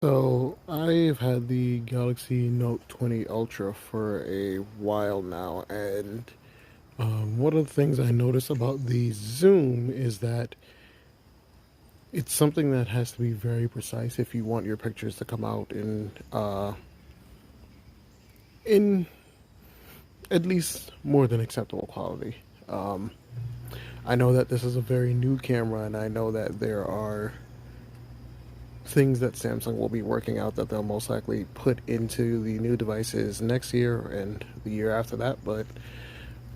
So I've had the Galaxy Note 20 Ultra for a while now, and one of the things I notice about the zoom is that it's something that has to be very precise if you want your pictures to come out in at least more than acceptable quality. Um, I know that this is a very new camera, and I know that there are things that Samsung will be working out that they'll most likely put into the new devices next year and the year after that. But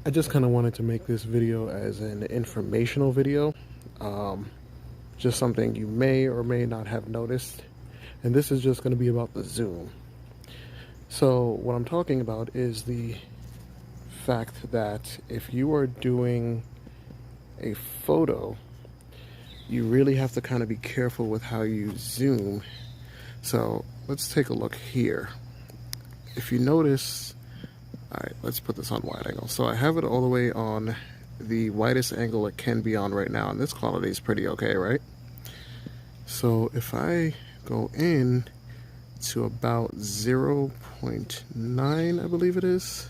I just kind of wanted to make this video as an informational video, um, just something you may or may not have noticed. And this is just going to be about the zoom. So what I'm talking about is the fact that if you are doing a photo, you really have to kind of be careful with how you zoom. So let's take a look here. If you notice, all right, let's put this on wide angle. So I have it all the way on the widest angle it can be on right now, and this quality is pretty okay, right? So if I go in to about 0.9, I believe it is,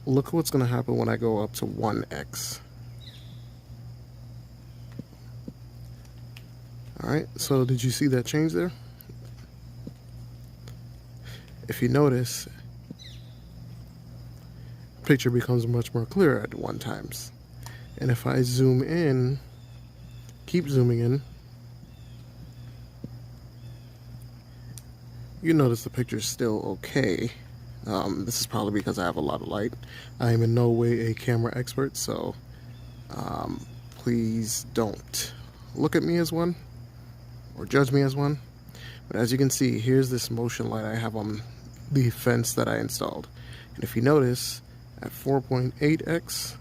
look what's going to happen when I go up to 1x. All right, so did you see that change there? If you notice, picture becomes much more clear at 1 times. And if I zoom in, keep zooming in, you notice the picture is still okay. This is probably because I have a lot of light. I am in no way a camera expert, so please don't look at me as one or judge me as one. But as you can see, here's this motion light I have on the fence that I installed. And if you notice, at 4.8x,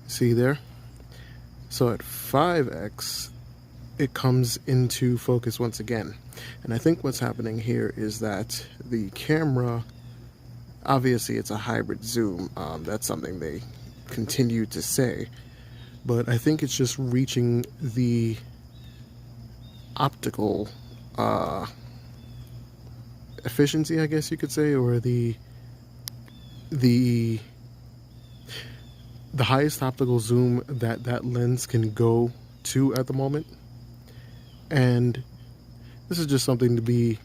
see there? So at 5x, it comes into focus once again. And I think what's happening here is that the camera, obviously it's a hybrid zoom, that's something they continue to say, but I think it's just reaching the optical efficiency, I guess you could say, or the highest optical zoom that that lens can go to at the moment. And this is just something to be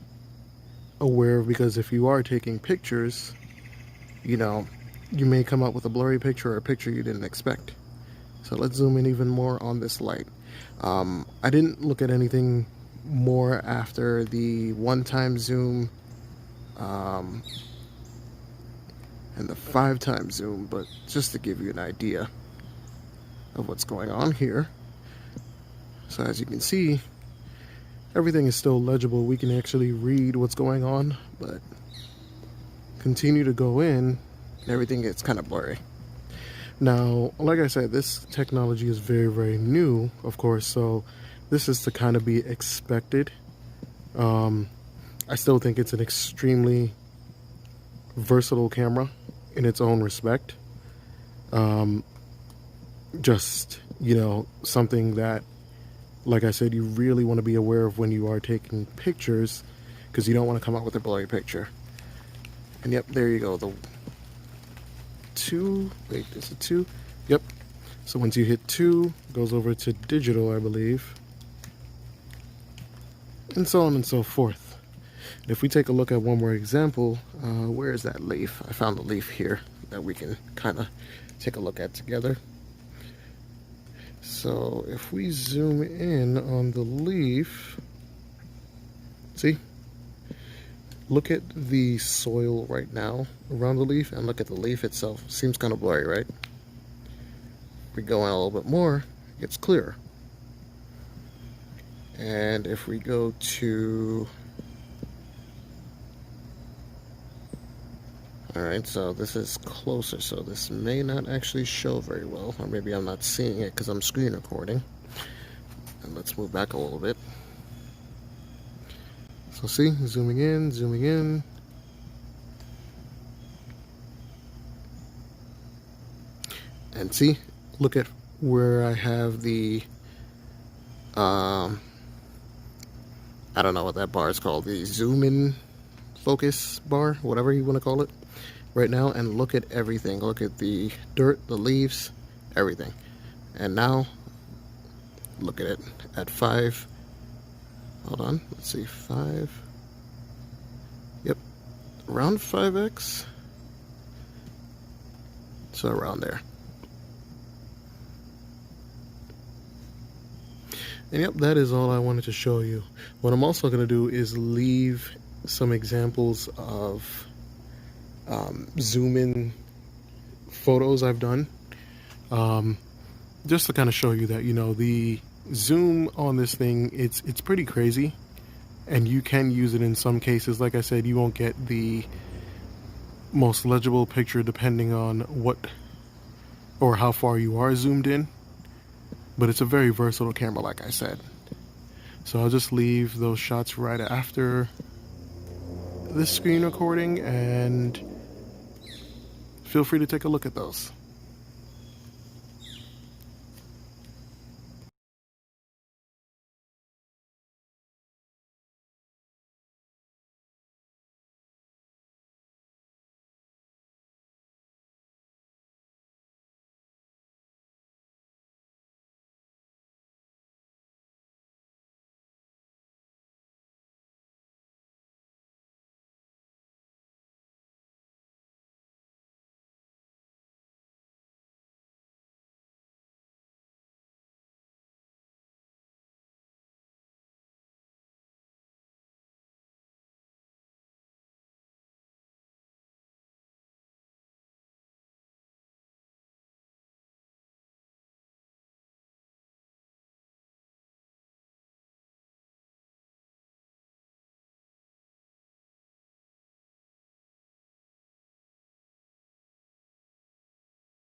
aware of, because if you are taking pictures, you know, you may come up with a blurry picture or a picture you didn't expect. So let's zoom in even more on this light. I didn't look at anything more after the 1-time zoom and the 5-time zoom, but just to give you an idea of what's going on here. So as you can see, everything is still legible. We can actually read what's going on, but continue to go in, and everything gets kind of blurry. Now, like I said, this technology is very, very new, of course, so this is to kind of be expected. I still think it's an extremely versatile camera in its own respect. Just, you know, something that, like I said, you really want to be aware of when you are taking pictures, because you don't want to come out with a blurry picture. And yep, there you go. The 2, wait, is it 2? Yep. So once you hit 2, it goes over to digital, I believe. And so on and so forth. And if we take a look at one more example, where is that leaf? I found the leaf here that we can kind of take a look at together. So if we zoom in on the leaf, see? Look at the soil right now around the leaf, and look at the leaf itself. Seems kind of blurry, right? If we go in a little bit more, it gets clearer. And if we go to... Alright, so this is closer, so this may not actually show very well, or maybe I'm not seeing it because I'm screen recording. And let's move back a little bit. So see, zooming in, zooming in. And see, look at where I have the I don't know what that bar is called, the zoom in focus bar, whatever you want to call it, right now, and look at everything. Look at the dirt, the leaves, everything. And now look at it at 5. Hold on, let's see, 5. Yep, around 5x. So around there. And yep, that is all I wanted to show you. What I'm also going to do is leave some examples of zoom in photos I've done, just to kind of show you that, you know, the zoom on this thing, it's pretty crazy, and you can use it in some cases. Like I said, you won't get the most legible picture depending on what or how far you are zoomed in, but it's a very versatile camera, like I said. So I'll just leave those shots right after this screen recording, and feel free to take a look at those.